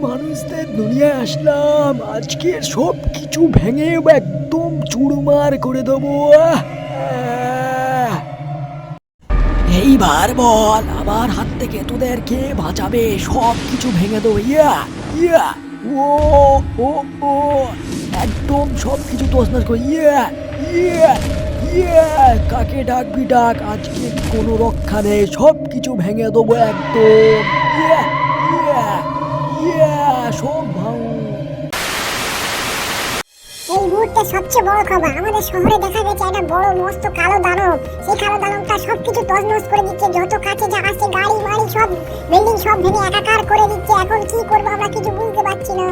মানুষদের দুনিয়ায় আসলাম, আজকে সব কিছু ভেঙে একদম চুরমার করে দেবো। এইবার বল আমার হাত থেকে তোদেরকে বাঁচাবে, সব কিছু ভেঙে দেবো। ইয়া ইয়া ও ও ও একদম সব কিছু তছনছ করে। ইয়া ইয়া ইয়া কাকে ডাকবি ডাক, আজকে কোনো রক্ষা নেই, সব কিছু ভেঙে দেবো একদম। ইয়া ইয়া ইয়া সব ভাঙ। এই মুহূর্তে সবচেয়ে বড় খবর, আমাদের শহরে দেখা গেছে একটা বড় মস্ত কালো দানব। সেই কালো দানবটা সবকিছু তছনছ করে দিচ্ছে, যত কাছে যা আসছে গাড়ি বাড়ি সব বিল্ডিং সব ভেঙে একাকার করে দিচ্ছে। এখন কি করবো আমরা কিছু বুঝতে পারছি না।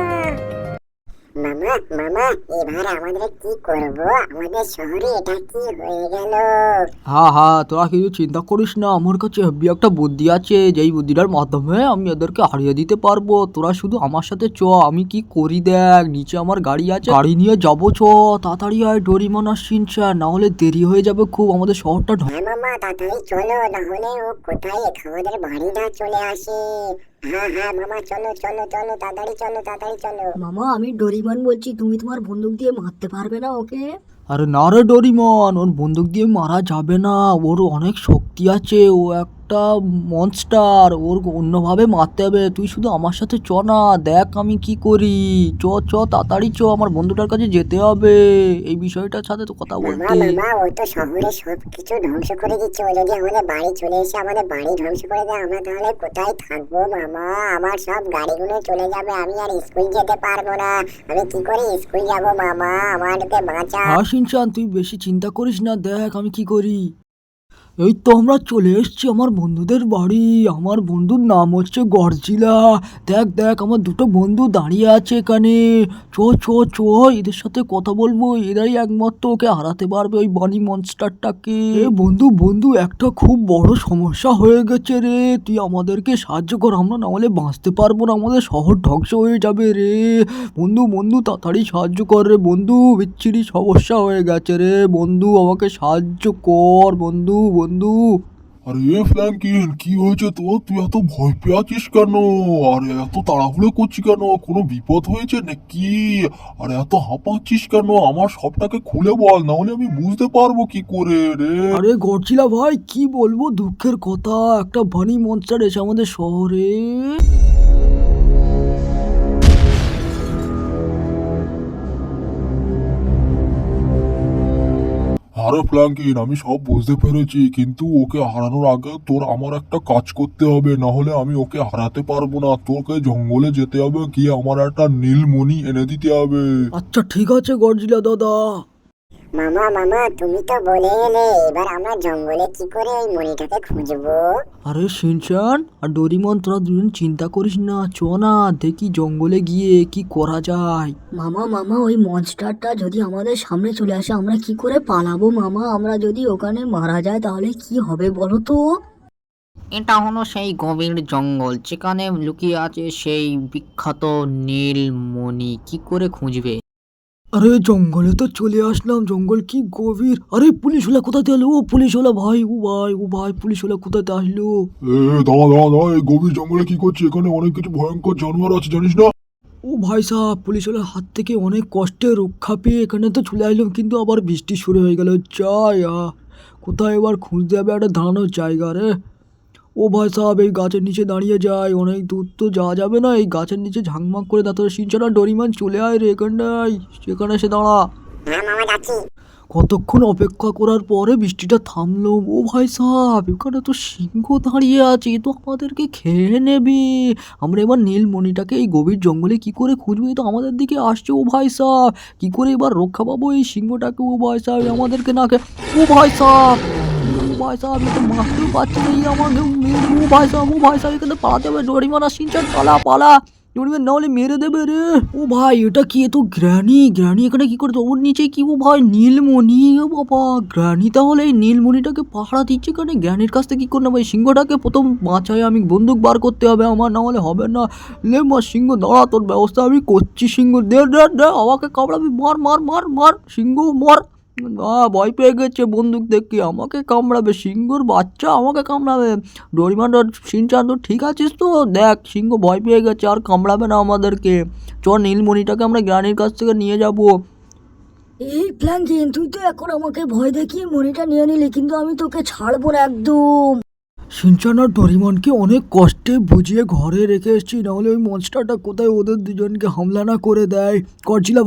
মামা মামা এবার আমাদের কি করব? আমাদের শহরে এটা কি হয়ে গেল? হ্যাঁ, তোরা কিছু চিন্তা করিস না, আমার কাছে হেব্বি একটা বুদ্ধি আছে, যেই বুদ্ধিটার মাধ্যমে আমি এদেরকে হারিয়ে দিতে পারবো। তোরা শুধু আমার সাথে চ, আমি কি করি দেখ। নিচে আমার গাড়ি আছে, গাড়ি নিয়ে যাবো। চ তাড়াতাড়ি আয় ডোরিমন আর শিনচান, না হলে দেরি হয়ে যাবে খুব আমাদের শহরটা। হ্যাঁ মামা তাড়াতাড়ি চলো, না হলে ও কোথায় আমাদের বাড়ি না চলে আসে। হ্যাঁ হ্যাঁ মামা চলো চলো চলো তাড়াতাড়ি চলো তাড়াতাড়ি চলো। মামা আমি ডোরিমন বলছি, তুমি তোমার বন্দুক দিয়ে মারতে পারবে না ওকে? আরে না রে ডোরিমন, ওর বন্দুক দিয়ে মারা যাবে না, ওর অনেক শক্তি আছে, ও একটা মনস্টার, ওর অন্যভাবে মারতে হবে। তুই শুধু আমার সাথে চ না, দেখ আমি কি করি। চ চ তাড়াতাড়ি চ, আমার বন্ধুটার কাছে যেতে হবে এই বিষয়টার সাথে তো কথা মামা বলতে। মামা ও তো শহরে সব কিছু ধ্বংস করে দিচ্ছে, ও যদি আমাদের বাড়ি চলে এসে আমাদের বাড়ি ধ্বংস করে দেয়, আমরা তাহলে কোথায় থাকবো মামা? আমার সব গাড়িগুলো চলে যাবে, আমি আর স্কুল যেতে পারবো না। আমি কি করে স্কুল যাবো মামা? আমাকে বাঁচা। হ্যাঁ শিনচান, তুই বেশি চিন্তা করিস না, দেখ আমি কি করি। এই তো আমরা চলে এসেছি আমার বন্ধুদের বাড়ি। আমার বন্ধুর নাম হচ্ছে গডজিলা। দেখ দেখ আমার দুটো বন্ধু দাঁড়িয়ে আছে এখানে। চ চ চ এদের সাথে কথা বলবো, এরাই একমাত্র ওকে হারাতে পারবে, ওই বানি মনস্টারটাকে। বন্ধু বন্ধু একটা খুব বড় সমস্যা হয়ে গেছে রে, তুই আমাদেরকে সাহায্য কর, আমরা না হলে বাঁচতে পারবো না, আমাদের শহর ধ্বংস হয়ে যাবে রে। বন্ধু বন্ধু তাড়াতাড়ি সাহায্য কর রে বন্ধু, বিচ্ছিরি সমস্যা হয়ে গেছে রে বন্ধু, আমাকে সাহায্য কর বন্ধু বন্ধু। আরে ফ্র্যাঙ্কিন, কি হয়েছে তোর? তুই এত ভয় পেয়ে আছিস কেন? আর এত তাড়াহুড়ো করছিস কেন? কোনো বিপদ হয়েছে নাকি? আর এত হাঁপাচ্ছিস কেন? আমার সবটাকে খুলে বল, না হলে আমি বুঝতে পারবো কি করে রে। আরে গডজিলা ভাই, কি বলবো দুঃখের কথা, একটা বানি মনস্টার এসে আমাদের শহরে। আরে ফ্র্যাঙ্কিন, আমি সব বুঝতে পেরেছি, কিন্তু ওকে হারানোর আগে তোর আমার একটা কাজ করতে হবে, না হলে আমি ওকে হারাতে পারবো না। তোকে জঙ্গলে যেতে হবে, গিয়ে আমার একটা নীলমণি এনে দিতে হবে। আচ্ছা ঠিক আছে গডজিলা দাদা। মামা মামা তুমি তো বলে এলে, এবার আমরা জঙ্গলে কি করে এই মণিটাকে খুঁজবো? আরে শিনচান আর ডোরিমন, তোরা দুজন চিন্তা করিস না, চ না দেখি জঙ্গলে গিয়ে কি করা যায়। মামা মামা ওই মনস্টারটা যদি আমাদের সামনে চলে আসে, আমরা কি করে পালাবো মামা? আমরা যদি ওখানে মারা যায় তাহলে কি হবে বলো তো? এটা হলো সেই গভীর জঙ্গল যেখানে লুকিয়ে আছে সেই বিখ্যাত নীলমণি। কি করে খুঁজবে? আরে জঙ্গলে তো চলে আসলাম, জঙ্গল কি গভীর। আরে পুলিশ ওলা কোথাতে এলো? ও পুলিশ ওলা ভাই, ও ভাই ও ভাই, পুলিশ ওলা কোথাতে আসলো? দাঁড়া দাঁড়া দাঁড়া, এই গভীর জঙ্গলে কি করছি? এখানে অনেক কিছু ভয়ঙ্কর জানোয়ার আছে, জানিস না? ও ভাই সাহেব, পুলিশ ওলার হাত থেকে অনেক কষ্টে রক্ষা পেয়ে এখানে তো চলে আসলাম, কিন্তু আবার বৃষ্টি শুরু হয়ে গেল। যাই কোথায় এবার খুঁজতে হবে একটা দাঁড়ানোর জায়গা রে। ও ভাই সাহেব, এই গাছের নিচে দাঁড়িয়ে যায়, অনেক দূর তো যাওয়া যাবে না, এই গাছের নিচে ঝাঁকমাক করে দাঁড়াতে। সিনচানা ডরিমান চলে আয় রে এখানটায়, সেখানে এসে দাঁড়া। হ্যাঁ মামা যাচ্ছি। কতক্ষণ অপেক্ষা করার পরে বৃষ্টিটা থামলো। ও ভাই সাহেব, এখানে তো সিংহ দাঁড়িয়ে আছে, এ তো আমাদেরকে খেয়ে নেবে। আমরা এবার নীলমণিটাকে এই গভীর জঙ্গলে কি করে খুঁজবো? এ তো আমাদের দিকে আসছে। ও ভাই সাহেব, কি করে এবার রক্ষা পাবো এই সিংহটাকে? ও ভাই সাহেব আমাদেরকে না খেয়ে। ও ভাই সাহেব, ও ভাই সাহেব, এটা মারতেও পারছে না, আমাকে। ও ভাই সাহেব, ও ভাই সাহেব, এখানে পালাতে হবে। ডরিমন আর শিনচান পালা পালা, ডরিমন না হলে মেরে দেবে রে। ও ভাই এটা কি? এ তো গ্র্যানি, গ্র্যানি এখানে কি করছে? ওর নিচে কি? ও ভাই নীলমণি। ও বাবা, গ্র্যানি তাহলে এই নীলমণিটাকে পাহারা দিচ্ছে কেন? গ্র্যানির কাছ থেকে কি করে নেবো? এই সিংহটাকে প্রথম বাঁচায় আমি, বন্দুক বার করতে হবে আমার, না হলে হবে না। লে মা সিংহ দাঁড়া, তোর ব্যবস্থা আমি করছি। সিংহ দে দে দে, আমাকে কামড়াবি, মার মার মার মার, সিংহ মার। ভয় পেয়ে গেছে বন্দুক দেখে, আমাকে কামড়াবে, সিংহর বাচ্চা আমাকে কামড়াবে। ডরিমান আর শিনচান তো ঠিক আছিস তো? দেখ সিংহ ভয় পেয়ে গেছে, আর কামড়াবে না আমাদেরকে। চল নীলমণিটাকে আমরা গ্রানির কাছ থেকে নিয়ে যাব। এই ফ্ল্যাঙ্কিন, তুই তো এখন আমাকে ভয় দেখিয়ে মনিটা নিয়ে নিলি, কিন্তু আমি তোকে ছাড়বো না একদম। শিনচান আর ডরিমনকে অনেক কষ্টে বুঝিয়ে ঘরে রেখে এসেছি, নাহলে ওই মনস্টারটা কোথায় ওদের দুজনকে হামলা না করে দেয়। গডজিলা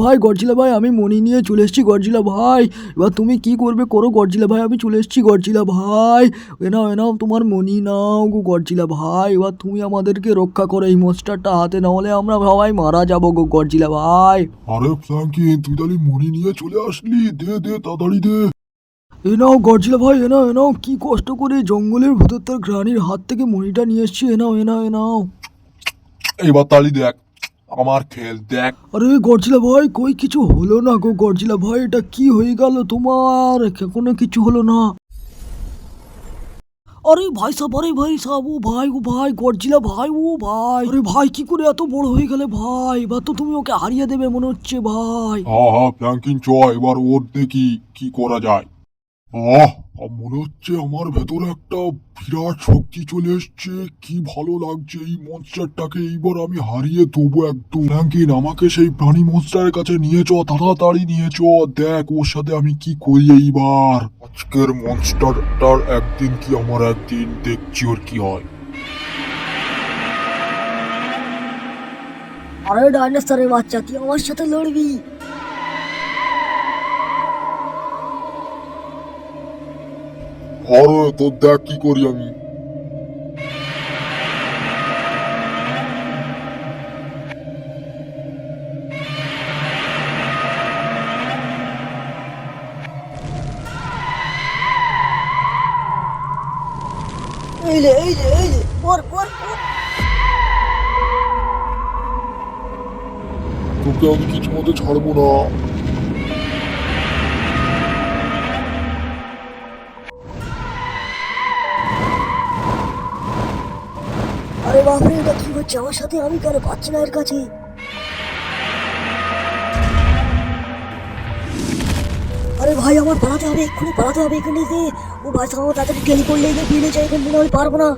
ভাই আমি মনি নিয়ে চলে এসেছি। গডজিলা ভাই এবার তুমি কি করবে করো। গডজিলা ভাই আমি চলে এসেছি। গডজিলা ভাই এনাও তোমার মনি নাও গো। গডজিলা ভাই এবার তুমি আমাদেরকে রক্ষা করো এই মনস্টারটা হাতে, নাহলে আমরা সবাই মারা যাবো গো গডজিলা ভাই। আরে ফ্ল্যাঙ্কিন, তুই তাহলে মনি নিয়ে চলে আসলি? দে দে তাড়াতাড়ি দে। এনাও গডজিলা ভাই, এনাও কি কষ্ট করে জঙ্গলের ভেতর তার গ্রানির হাত থেকে মনিটা নিয়ে এসেছি। এনাও। এবার তালি দেখ আমার খেল দেখ। আরে গডজিলা ভাই কই কিছু হলো না গো। গডজিলা ভাই এটা কি হয়ে গেল তোমার? কোনো কিছু হলো না। আরে ভাই সাহেব ও ভাই গডজিলা ভাই ও ভাই। আরে ভাই কি করে এত বড় হয়ে গেলে ভাই? এবার তো তুমি ওকে হারিয়ে দেবে মনে হচ্ছে ভাই। হ্যাঁ ফ্ল্যাঙ্কিন চ, এবার ওর দেখি কি করা যায়। মনে হচ্ছে আমার ভেতরে একটা বিরাট শক্তি চলে এসছে। কি ভালো লাগছে এই মনস্টারটাকে, এইবার আমি হারিয়ে দেবো একদম। ফ্ল্যাঙ্কিন আমাকে সেই প্রাণী মনস্টারের কাছে নিয়ে চ, তাড়াতাড়ি নিয়ে চ। দেখ ওর সাথে আমি কি করি এইবার। আজকের মনস্টারটার একদিন কি আমার একদিন, দেখছি ওর কি হয়। আরে ডাইনোসরের বাচ্চা, তুই আমার সাথে লড়বি? আরে তোর দেখ কি করি আমি। এই লে পর। তোকে আমি কিছু মতো ছাড়বো না। আরে বাপরে, এটা কি হচ্ছে আমার সাথে? আমি কেন পাচ্ছি না এর কাছে? আরে ভাই আমার পালাতে হবে, এক্ষুনি পালাতে হবে এখান থেকে। ও ভাই সাহেব তাড়াতাড়ি টেলিপোর্ট লেগে বেরিয়ে যায় এখান থেকে, আমি পারবো না।